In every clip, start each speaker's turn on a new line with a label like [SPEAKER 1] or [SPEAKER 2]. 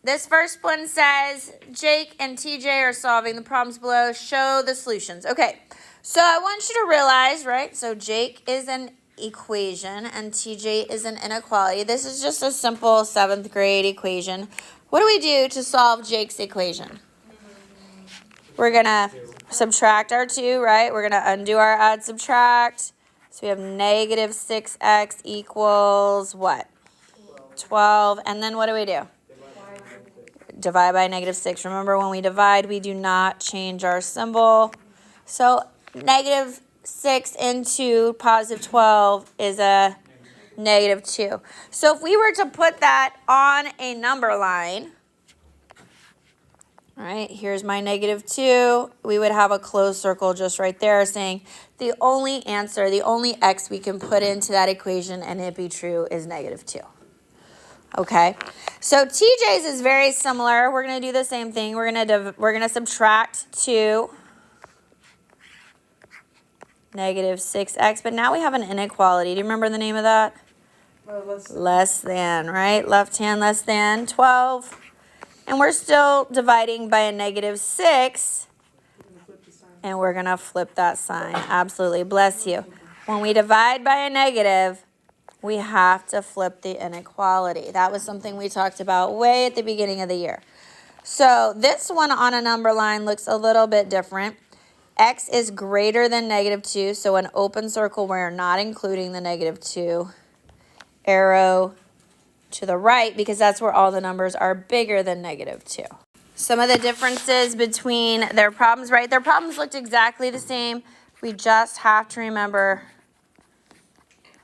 [SPEAKER 1] this first one says, Jake and TJ are solving the problems below. Show the solutions. Okay, so I want you to realize, right? So Jake is an equation and TJ is an inequality. This is just a simple 7th grade equation. What do we do to solve Jake's equation? We're going to subtract our 2, right? We're going to undo our add subtract. So we have negative 6x equals what? 12. And then what do? Divide by negative 6. Remember, when we divide, we do not change our symbol. So negative 6 into positive 12 is a negative 2. So if we were to put that on a number line, all right, here's my negative 2. We would have a closed circle just right there saying the only answer, the only x we can put into that equation and it be true is negative 2. Okay, so TJ's is very similar. We're going to do the same thing. We're going to subtract 2, negative 6x, but now we have an inequality. Do you remember the name of that? Less than, right? Left hand less than 12. And we're still dividing by a negative 6. And we're going to flip that sign. Absolutely. Bless you. When we divide by a negative, we have to flip the inequality. That was something we talked about way at the beginning of the year. So this one on a number line looks a little bit different. X is greater than negative 2. So an open circle, we're not including the negative 2. Arrow to the right because that's where all the numbers are bigger than negative 2. Some of the differences between their problems, right? Their problems looked exactly the same. We just have to remember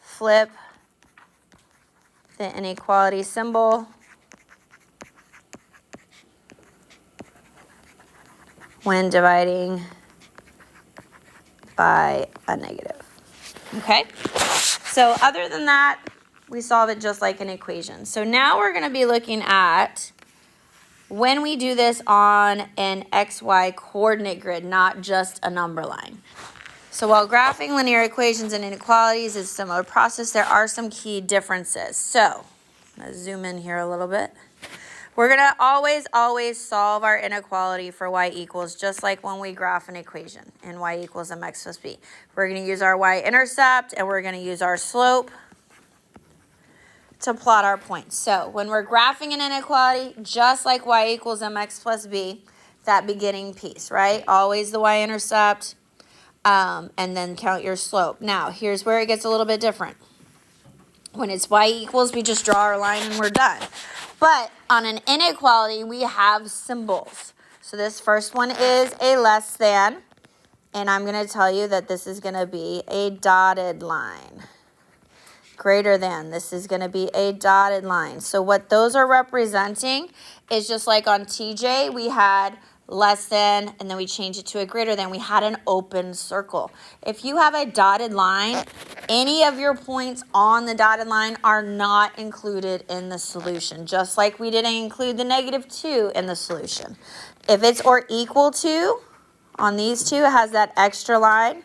[SPEAKER 1] flip the inequality symbol when dividing by a negative. Okay? So other than that, we solve it just like an equation. So now we're going to be looking at when we do this on an XY coordinate grid, not just a number line. So while graphing linear equations and inequalities is a similar process, there are some key differences. So I'm going to zoom in here a little bit. We're going to always solve our inequality for y equals, just like when we graph an equation and y equals mx plus b. We're going to use our y-intercept and we're going to use our slope to plot our points. So when we're graphing an inequality, just like y equals mx plus b, that beginning piece, right? Always the y-intercept, and then count your slope. Now, here's where it gets a little bit different. When it's y equals, we just draw our line and we're done. But on an inequality, we have symbols. So this first one is a less than, and I'm going to tell you that this is going to be a dotted line. Greater than, this is going to be a dotted line. So what those are representing is just like on TJ, we had less than, and then we changed it to a greater than. We had an open circle. If you have a dotted line, any of your points on the dotted line are not included in the solution, just like we didn't include the negative 2 in the solution. If it's or equal to, on these two, it has that extra line.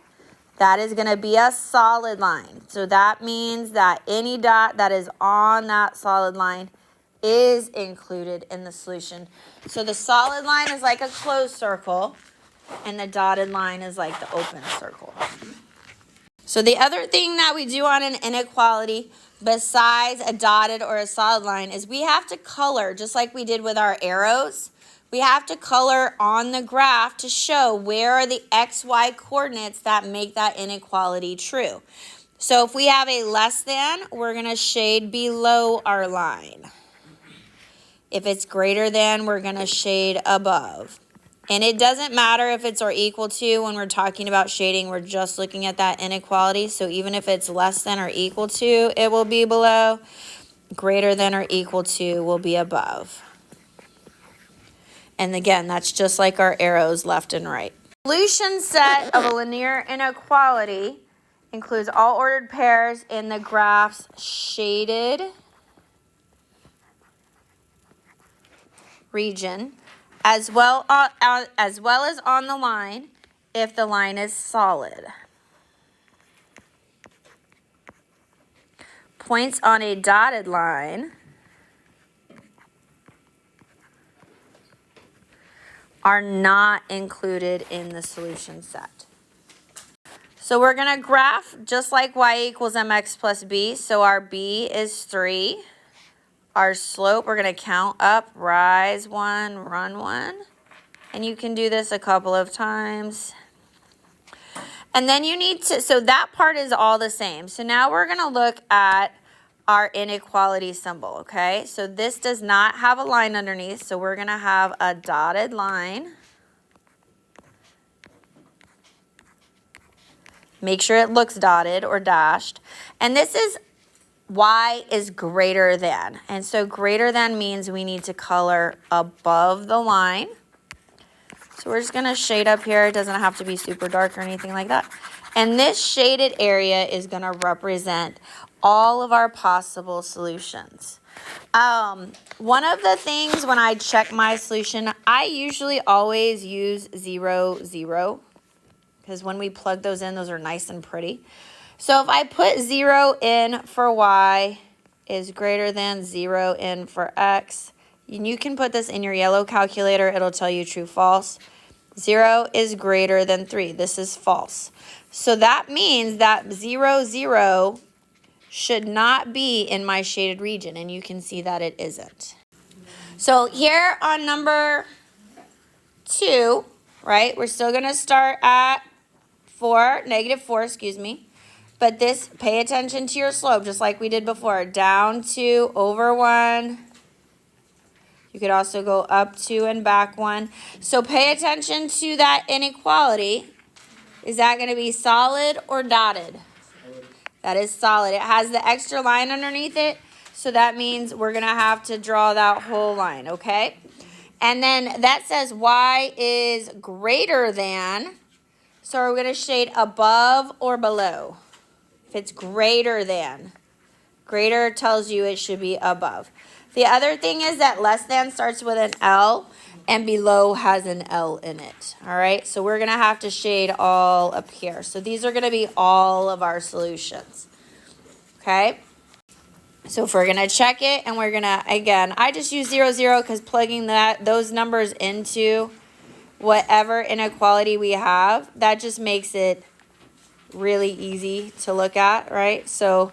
[SPEAKER 1] That is going to be a solid line. So that means that any dot that is on that solid line is included in the solution. So the solid line is like a closed circle, and the dotted line is like the open circle. So the other thing that we do on an inequality, besides a dotted or a solid line, is we have to color, just like we did with our arrows. We have to color on the graph to show where are the XY coordinates that make that inequality true. So if we have a less than, we're going to shade below our line. If it's greater than, we're going to shade above. And it doesn't matter if it's or equal to when we're talking about shading. We're just looking at that inequality. So even if it's less than or equal to, it will be below. Greater than or equal to will be above. And again, that's just like our arrows left and right. Solution set of a linear inequality includes all ordered pairs in the graph's shaded region, as well as on the line if the line is solid. Points on a dotted line are not included in the solution set. So we're going to graph just like y equals mx plus b. So our b is 3. Our slope, we're going to count up, rise 1, run 1. And you can do this a couple of times. And then you need to, so that part is all the same. So now we're going to look at our inequality symbol, okay? So this does not have a line underneath, so we're going to have a dotted line. Make sure it looks dotted or dashed. And this is y is greater than. And so greater than means we need to color above the line. So we're just going to shade up here. It doesn't have to be super dark or anything like that. And this shaded area is going to represent all of our possible solutions. One of the things when I check my solution, I usually always use 0, 0. Because when we plug those in, those are nice and pretty. So if I put 0 in for y is greater than 0 in for x, and you can put this in your yellow calculator. It'll tell you true, false. 0 is greater than 3. This is false. So that means that 0, 0 should not be in my shaded region, and you can see that it isn't. So here on number 2, right, we're still going to start at negative 4, excuse me. But this, pay attention to your slope, just like we did before. Down 2, over 1. You could also go up 2 and back 1. So pay attention to that inequality. Is that going to be solid or dotted? That is solid. It has the extra line underneath it, so that means we're going to have to draw that whole line, okay? And then that says y is greater than, so we're going to shade above or below. If it's greater than, greater tells you it should be above. The other thing is that less than starts with an L, and below has an L in it, all right? So we're going to have to shade all up here. So these are going to be all of our solutions, okay? So if we're going to check it, and we're going to, again, I just use 0, 0 because plugging those numbers into whatever inequality we have, that just makes it really easy to look at, right? So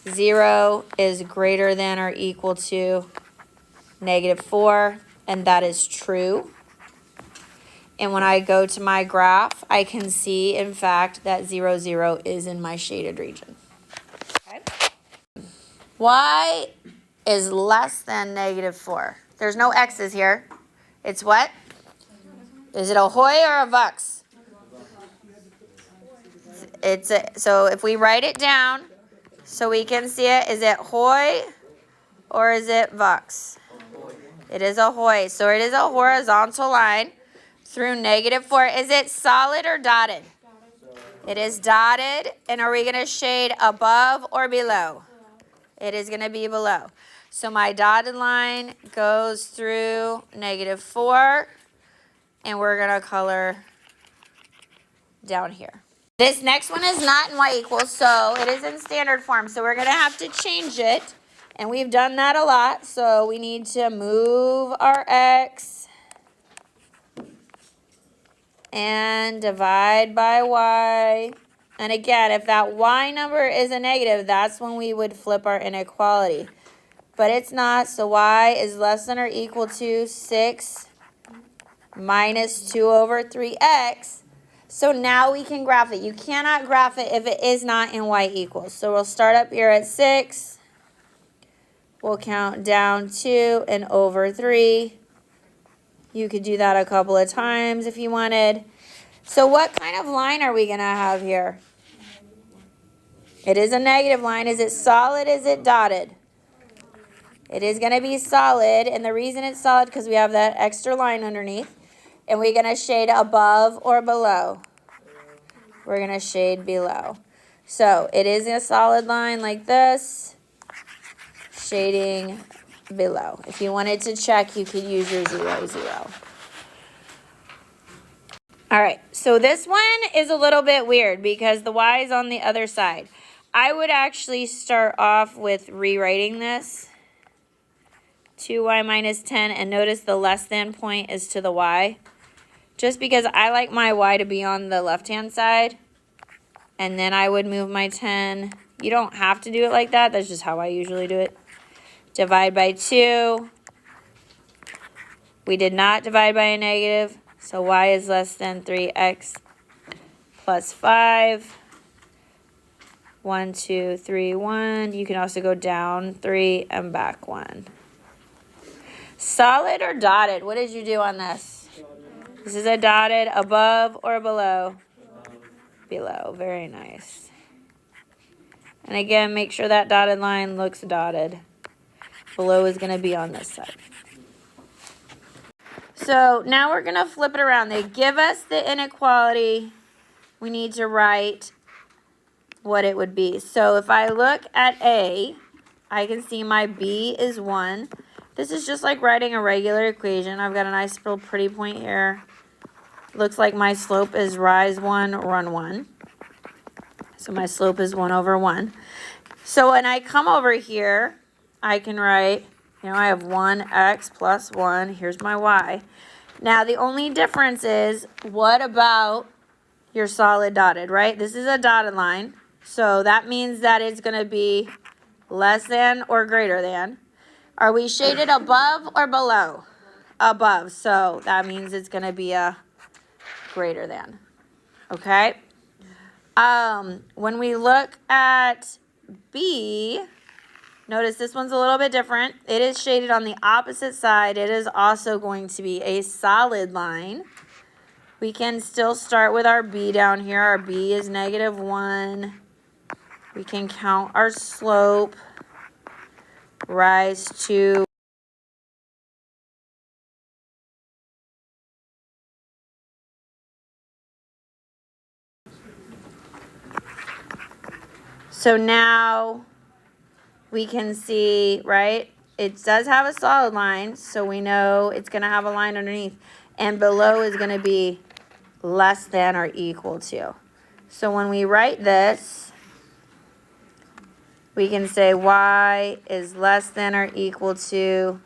[SPEAKER 1] 0 is greater than or equal to negative 4. And that is true. And when I go to my graph, I can see, in fact, that 0, 0 is in my shaded region. Okay. Y is less than negative 4. There's no x's here. It's what? Is it a hoy or a vux? So if we write it down so we can see it, is it hoy or is it vux? It is a hoy. So it is a horizontal line through negative 4. Is it solid or dotted? It is dotted. And are we going to shade above or below? It is going to be below. So my dotted line goes through negative 4. And we're going to color down here. This next one is not in y equals, so it is in standard form. So we're going to have to change it. And we've done that a lot, so we need to move our x and divide by y. And again, if that y number is a negative, that's when we would flip our inequality. But it's not, so y is less than or equal to 6 minus 2 over 3x. So now we can graph it. You cannot graph it if it is not in y equals. So we'll start up here at 6. We'll count down 2 and over 3. You could do that a couple of times if you wanted. So what kind of line are we going to have here? It is a negative line. Is it solid? Is it dotted? It is going to be solid. And the reason it's solid because we have that extra line underneath. And we're going to shade above or below. We're going to shade below. So it is a solid line like this. Shading below. If you wanted to check, you could use your 0, 0. All right, so this one is a little bit weird because the y is on the other side. I would actually start off with rewriting this. 2y minus 10, and notice the less than point is to the y. just because I like my y to be on the left-hand side. And then I would move my 10. You don't have to do it like that. That's just how I usually do it. Divide by 2. We did not divide by a negative, so y is less than 3x plus 5. 1, 2, 3, 1. You can also go down 3 and back 1. Solid or dotted? What did you do on this? This is a dotted, above or below? Below. Very nice. And again, make sure that dotted line looks dotted. Below is going to be on this side. So now we're going to flip it around. They give us the inequality. We need to write what it would be. So if I look at A, I can see my B is 1. This is just like writing a regular equation. I've got a nice little pretty point here. Looks like my slope is rise 1, run 1. So my slope is 1 over 1. So when I come over here, I can write, I have 1x plus 1. Here's my y. Now, the only difference is, what about your solid dotted, right? This is a dotted line. So that means that it's going to be less than or greater than. Are we shaded above or below? Above. So that means it's going to be a greater than. Okay? When we look at B, notice this one's a little bit different. It is shaded on the opposite side. It is also going to be a solid line. We can still start with our B down here. Our B is negative 1. We can count our slope. Rise 2. So now we can see, right? It does have a solid line, so we know it's going to have a line underneath. And below is going to be less than or equal to. So when we write this, we can say y is less than or equal to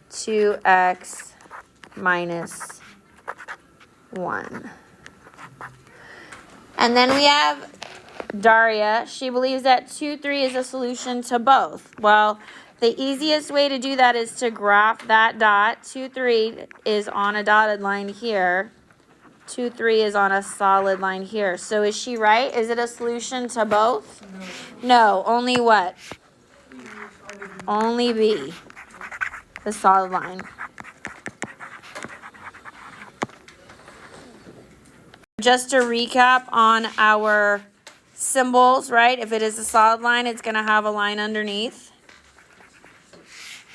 [SPEAKER 1] 2x minus 1. And then we have Daria. She believes that 2, 3 is a solution to both. Well, the easiest way to do that is to graph that dot. 2, 3 is on a dotted line here. 2, 3 is on a solid line here. So is she right? Is it a solution to both? No, only what? Only B, the solid line. Just to recap on our symbols, right? If it is a solid line, it's going to have a line underneath.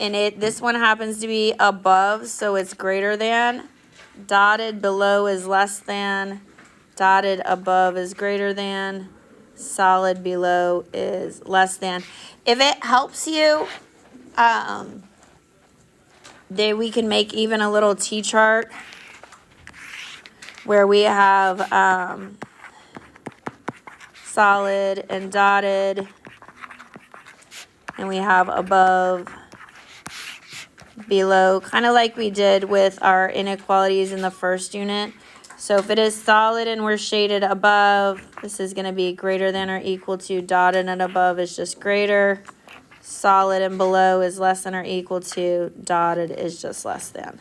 [SPEAKER 1] And this one happens to be above, so it's greater than. Dotted below is less than. Dotted above is greater than. Solid below is less than. If it helps you, we can make even a little T-chart where we have solid and dotted, and we have above, below, kind of like we did with our inequalities in the first unit. So if it is solid and we're shaded above, this is going to be greater than or equal to. Dotted and above is just greater. Solid and below is less than or equal to. Dotted is just less than.